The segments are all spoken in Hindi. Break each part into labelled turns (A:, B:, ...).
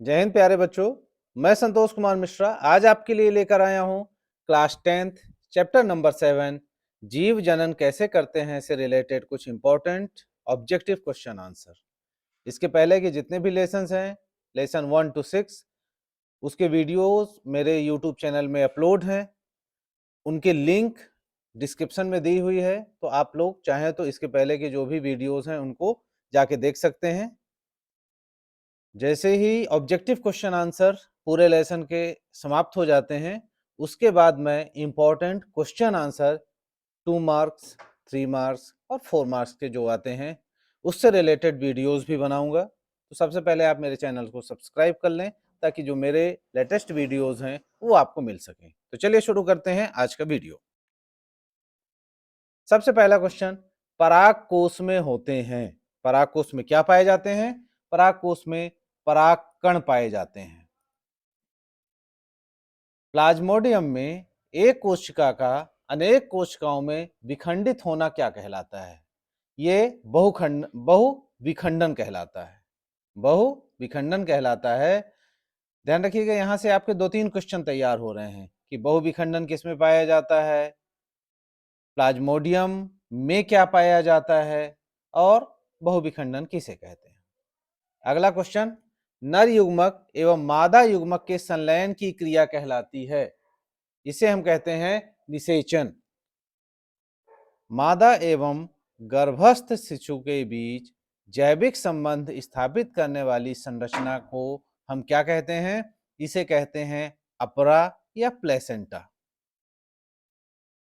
A: जय हिंद प्यारे बच्चों। मैं संतोष कुमार मिश्रा आज आपके लिए लेकर आया हूं क्लास 10th चैप्टर नंबर 7 जीव जनन कैसे करते हैं से रिलेटेड कुछ इंपॉर्टेंट ऑब्जेक्टिव क्वेश्चन आंसर। इसके पहले के जितने भी लेसन्स हैं, लेसन 1 to 6, उसके वीडियोस मेरे यूट्यूब चैनल में अपलोड हैं। उनके लिंक डिस्क्रिप्शन में दी हुई है, तो आप लोग चाहें तो इसके पहले के जो भी वीडियोस हैं उनको जाके देख सकते हैं। जैसे ही ऑब्जेक्टिव क्वेश्चन आंसर पूरे लेसन के समाप्त हो जाते हैं, उसके बाद मैं important question answer 2 marks, 3 marks और 4 मार्क्स के जो आते हैं उससे रिलेटेड वीडियोस भी बनाऊंगा। तो सबसे पहले आप मेरे चैनल को सब्सक्राइब कर लें ताकि जो मेरे लेटेस्ट वीडियोस हैं वो आपको मिल सकें। तो चलिए शुरू करते हैं आज का वीडियो। सबसे पहला क्वेश्चन, पराग कोश में होते हैं। पराग कोश में क्या पाए जाते हैं? पराग कोश में परागकण पाए जाते हैं। प्लाज्मोडियम में एक कोशिका का अनेक कोशिकाओं में विखंडित होना क्या कहलाता है? ये बहुविखंडन कहलाता है। बहुविखंडन कहलाता है। ध्यान रखिएगा, यहां से आपके 2-3 क्वेश्चन तैयार हो रहे हैं कि बहुविखंडन किसमें पाया जाता है, प्लाज्मोडियम में क्या पाया जाता है और बहुविखंडन किसे कहते हैं। अगला क्वेश्चन, नर युग्मक एवं मादा युग्मक के संलयन की क्रिया कहलाती है। इसे हम कहते हैं निषेचन। मादा एवं गर्भस्थ शिशु के बीच जैविक संबंध स्थापित करने वाली संरचना को हम क्या कहते हैं? इसे कहते हैं अपरा या प्लेसेंटा।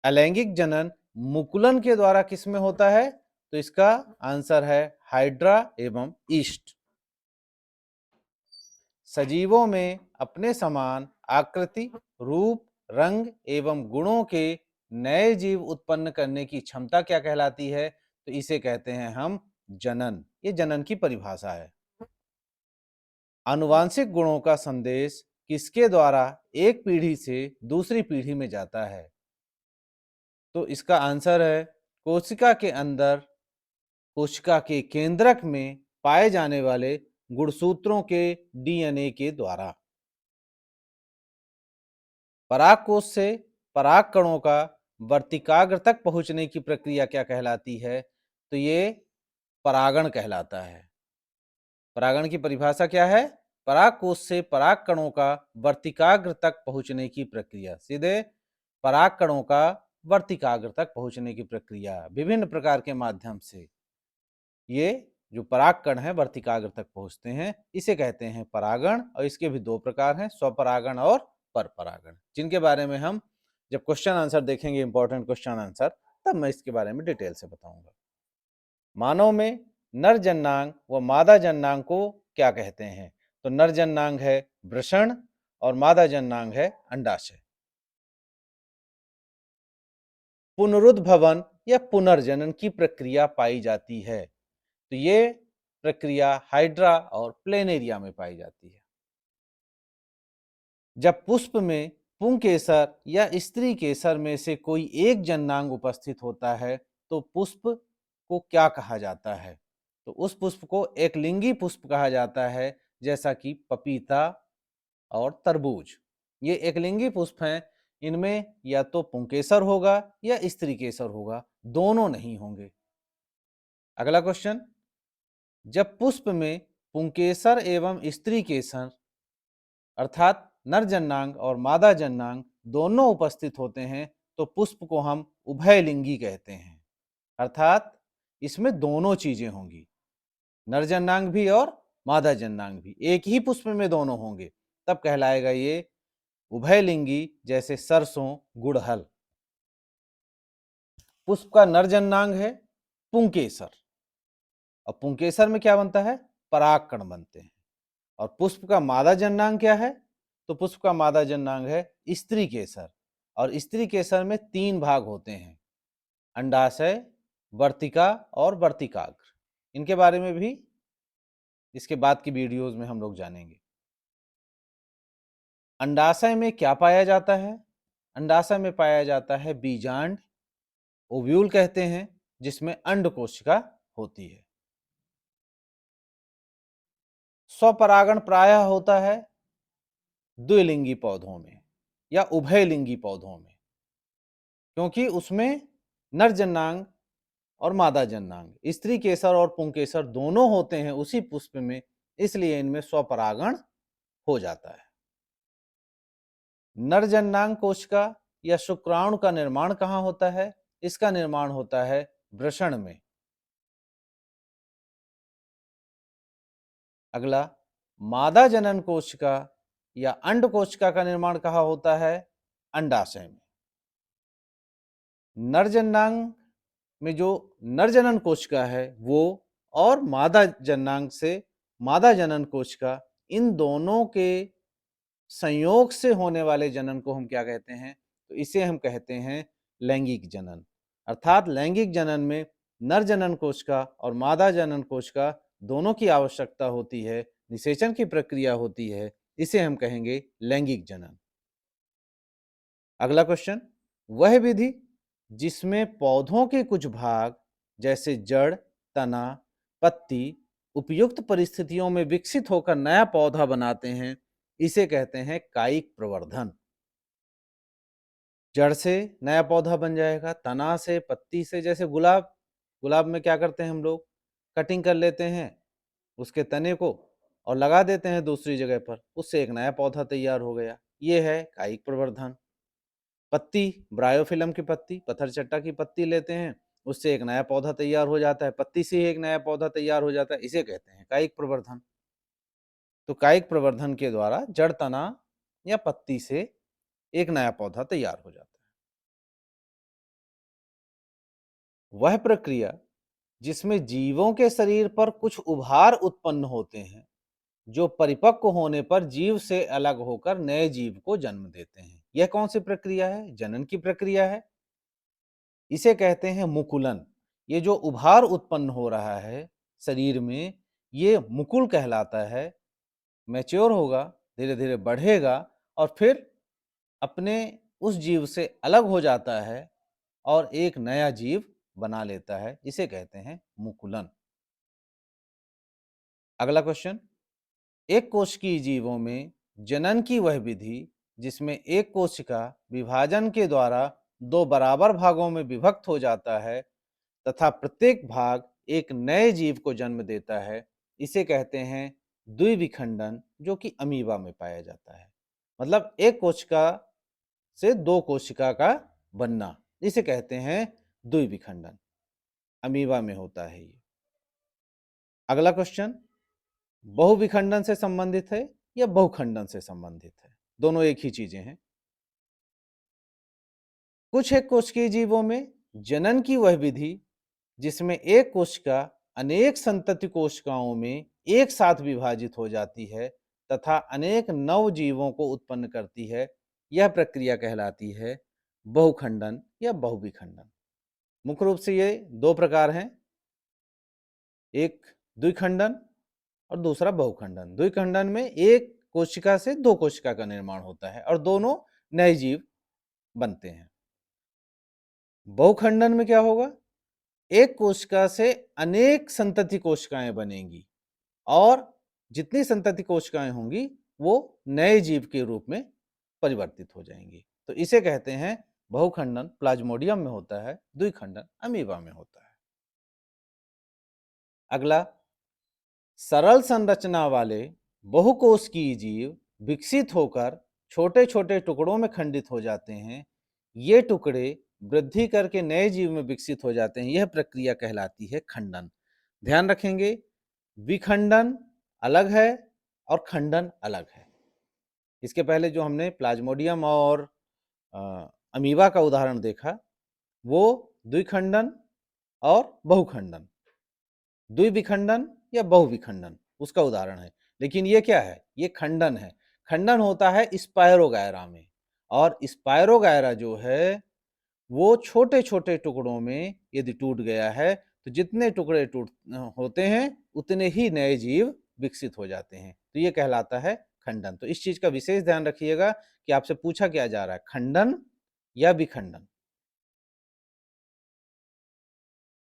A: अलैंगिक जनन मुकुलन के द्वारा किसमें होता है? तो इसका आंसर है हाइड्रा एवं ईस्ट। सजीवों में अपने समान आकृति, रूप, रंग एवं गुणों के नए जीव उत्पन्न करने की क्षमता क्या कहलाती है? तो इसे कहते हैं हम जनन। ये जनन की परिभाषा है। आनुवांशिक गुणों का संदेश किसके द्वारा एक पीढ़ी से दूसरी पीढ़ी में जाता है? तो इसका आंसर है कोशिका के अंदर, कोशिका के केंद्रक में पाए जाने वाले गुणसूत्रों के डीएनए के द्वारा। परागकोश से पराग कणों का वर्तिकाग्र तक पहुंचने की प्रक्रिया क्या कहलाती है? तो ये परागण कहलाता है। परागण की परिभाषा क्या है? परागकोश से पराग कणों का वर्तिकाग्र तक पहुंचने की प्रक्रिया। सीधे पराग कणों का वर्तिकाग्र तक पहुंचने की प्रक्रिया विभिन्न प्रकार के माध्यम से ये जो पराग कण है वर्तिकाग्र तक पहुंचते हैं, इसे कहते हैं परागण। और इसके भी 2 प्रकार हैं, स्वपरागण और परपरागण, जिनके बारे में हम जब क्वेश्चन आंसर देखेंगे, इंपॉर्टेंट क्वेश्चन आंसर, तब मैं इसके बारे में डिटेल से बताऊंगा। मानव में नर जननांग व मादा जननांग को क्या कहते हैं? तो नर जननांग है वृषण और मादा जननांग है अंडाशय। पुनरुद्भवन या पुनर्जनन की प्रक्रिया पाई जाती है, तो ये प्रक्रिया हाइड्रा और प्लेनेरिया में पाई जाती है। जब पुष्प में पुंकेसर या स्त्री केसर में से कोई एक जननांग उपस्थित होता है, तो पुष्प को क्या कहा जाता है? तो उस पुष्प को एकलिंगी पुष्प कहा जाता है, जैसा कि पपीता और तरबूज। ये एकलिंगी पुष्प हैं, इनमें या तो पुंकेसर होगा या स्त्री केसर होगा, दोनों नहीं होंगे। अगला क्वेश्चन, जब पुष्प में पुंकेसर एवं स्त्री केसर अर्थात नर जननांग और मादा जननांग दोनों उपस्थित होते हैं, तो पुष्प को हम उभयलिंगी कहते हैं। अर्थात इसमें दोनों चीजें होंगी, नर जननांग भी और मादा जननांग भी एक ही पुष्प में दोनों होंगे, तब कहलाएगा ये उभयलिंगी। जैसे सरसों, गुड़हल। पुष्प का नर जननांग है पुंकेसर, और पुंकेसर में क्या बनता है? परागकण बनते हैं। और पुष्प का मादा जननांग क्या है? तो पुष्प का मादा जननांग है स्त्री केसर, और स्त्री केसर में 3 भाग होते हैं, अंडाशय, वर्तिका और वर्तिकाग्र। इनके बारे में भी इसके बाद की वीडियोस में हम लोग जानेंगे। अंडाशय में क्या पाया जाता है? अंडाशय में पाया जाता है बीजांड, ओव्यूल कहते हैं, जिसमें अंड कोशिका होती है। स्वपरागण प्रायः होता है द्विलिंगी पौधों में या उभयलिंगी पौधों में, क्योंकि उसमें नर जन्नांग और मादा जन्नांग, स्त्री केसर और पुंकेसर दोनों होते हैं उसी पुष्प में, इसलिए इनमें स्वपरागण हो जाता है। नर जन्नांग कोशिका या शुक्राणु का निर्माण कहाँ होता है? इसका निर्माण होता है वृषण में। अगला, मादा जनन कोशिका या अंड कोशिका का निर्माण कहाँ होता है? अंडाशय में। नर जन्नांग में जो नर जनन कोशिका है वो और मादा जन्नांग से मादा जनन कोशिका, इन दोनों के संयोग से होने वाले जनन को हम क्या कहते हैं? तो इसे हम कहते हैं लैंगिक जनन। अर्थात लैंगिक जनन में नर जनन कोशिका और मादा जनन कोशिका दोनों की आवश्यकता होती है, निषेचन की प्रक्रिया होती है, इसे हम कहेंगे लैंगिक जनन। अगला क्वेश्चन, वह विधि जिसमें पौधों के कुछ भाग जैसे जड़, तना, पत्ती उपयुक्त परिस्थितियों में विकसित होकर नया पौधा बनाते हैं, इसे कहते हैं कायिक प्रवर्धन। जड़ से नया पौधा बन जाएगा, तना से, पत्ती से, जैसे गुलाब, गुलाब में क्या करते हैं हम लोग? कटिंग कर लेते हैं उसके तने को और लगा देते हैं दूसरी जगह पर, उससे एक नया पौधा तैयार हो गया, ये है कायिक प्रवर्धन। पत्ती, ब्रायोफिलम की पत्ती, पत्थर चट्टा की पत्ती लेते हैं, उससे एक नया पौधा तैयार हो जाता है, पत्ती से ही एक नया पौधा तैयार हो जाता है, इसे कहते हैं कायिक प्रवर्धन। तो कायिक प्रवर्धन के द्वारा जड़, तना या पत्ती से एक नया पौधा तैयार हो जाता है। वह प्रक्रिया जिसमें जीवों के शरीर पर कुछ उभार उत्पन्न होते हैं, जो परिपक्व होने पर जीव से अलग होकर नए जीव को जन्म देते हैं, यह कौन सी प्रक्रिया है? जनन की प्रक्रिया है, इसे कहते हैं मुकुलन। ये जो उभार उत्पन्न हो रहा है शरीर में, ये मुकुल कहलाता है। मैच्योर होगा, धीरे धीरे बढ़ेगा और फिर अपने उस जीव से अलग हो जाता है और एक नया जीव बना लेता है, इसे कहते हैं मुकुलन। अगला क्वेश्चन, एक कोशिकीय जीवों में जनन की वह विधि जिसमें एक कोशिका विभाजन के द्वारा दो बराबर भागों में विभक्त हो जाता है तथा प्रत्येक भाग एक नए जीव को जन्म देता है, इसे कहते हैं द्विविखंडन, जो कि अमीबा में पाया जाता है। मतलब एक कोशिका से दो कोशिका का बनना, इसे कहते हैं द्विविखंडन, अमीबा में होता है ये। अगला क्वेश्चन, बहुविखंडन से संबंधित है या बहुखंडन से संबंधित है? दोनों एक ही चीजें हैं। कुछ एक कोशिकीय जीवों में जनन की वह विधि जिसमें एक कोशिका अनेक संतति कोशिकाओं में एक साथ विभाजित हो जाती है तथा अनेक नव जीवों को उत्पन्न करती है, यह प्रक्रिया कहलाती है बहुखंडन या बहुविखंडन। मुख्य रूप से ये दो प्रकार हैं, एक द्विखंडन और दूसरा बहुखंडन। द्विखंडन में एक कोशिका से दो कोशिका का निर्माण होता है और दोनों नए जीव बनते हैं। बहुखंडन में क्या होगा? एक कोशिका से अनेक संतति कोशिकाएं बनेंगी और जितनी संतति कोशिकाएं होंगी वो नए जीव के रूप में परिवर्तित हो जाएंगी, तो इसे कहते हैं बहुखंडन प्लाज्मोडियम में होता है, द्विखंडन अमीबा में होता है। अगला, सरल संरचना वाले बहुकोशिकीय जीव विकसित होकर छोटे छोटे टुकड़ों में खंडित हो जाते हैं, ये टुकड़े वृद्धि करके नए जीव में विकसित हो जाते हैं, यह प्रक्रिया कहलाती है खंडन। ध्यान रखेंगे, विखंडन अलग है और खंडन अलग है। इसके पहले जो हमने प्लाज्मोडियम और अमीबा का उदाहरण देखा वो द्विखंडन और बहुखंडन, द्विविखंडन या बहुविखंडन उसका उदाहरण है, लेकिन ये क्या है? ये खंडन है। खंडन होता है स्पायरोगायरा में, और स्पायरोगायरा जो है वो छोटे छोटे टुकड़ों में यदि टूट गया है तो जितने टुकड़े टूट होते हैं उतने ही नए जीव विकसित हो जाते हैं, तो ये कहलाता है खंडन। तो इस चीज का विशेष ध्यान रखिएगा कि आपसे पूछा क्या जा रहा है, खंडन या विखंडन।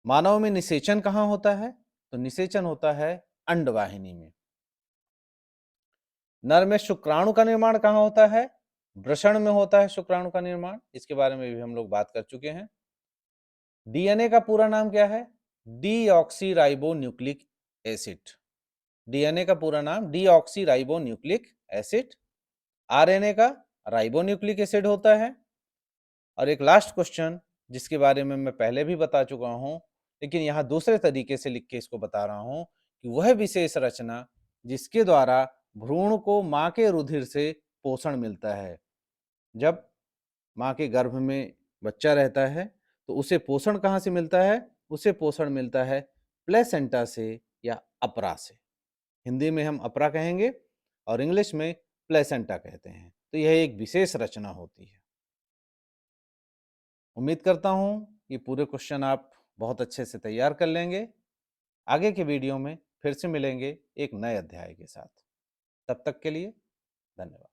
A: मानव में निषेचन कहाँ होता है? तो निषेचन होता है अंडवाहिनी में। नर में शुक्राणु का निर्माण कहाँ होता है? वृषण में होता है शुक्राणु का निर्माण। इसके बारे में भी हम लोग बात कर चुके हैं। डीएनए का पूरा नाम क्या है? Deoxyribonucleic acid. डीएनए का पूरा नाम डीऑक्सीराइबोन्यूक्लिक एसिड। आरएनए का राइबोन्यूक्लिक एसिड होता है। और एक लास्ट क्वेश्चन जिसके बारे में मैं पहले भी बता चुका हूं, लेकिन यहां दूसरे तरीके से लिख के इसको बता रहा हूं कि वह विशेष रचना जिसके द्वारा भ्रूण को मां के रुधिर से पोषण मिलता है। जब मां के गर्भ में बच्चा रहता है तो उसे पोषण कहां से मिलता है? उसे पोषण मिलता है प्लेसेंटा से या अपरा से। हिंदी में हम अपरा कहेंगे और इंग्लिश में प्लेसेंटा कहते हैं। तो यह एक विशेष रचना होती है। उम्मीद करता हूं कि पूरे क्वेश्चन आप बहुत अच्छे से तैयार कर लेंगे। आगे के वीडियो में फिर से मिलेंगे एक नए अध्याय के साथ। तब तक के लिए धन्यवाद।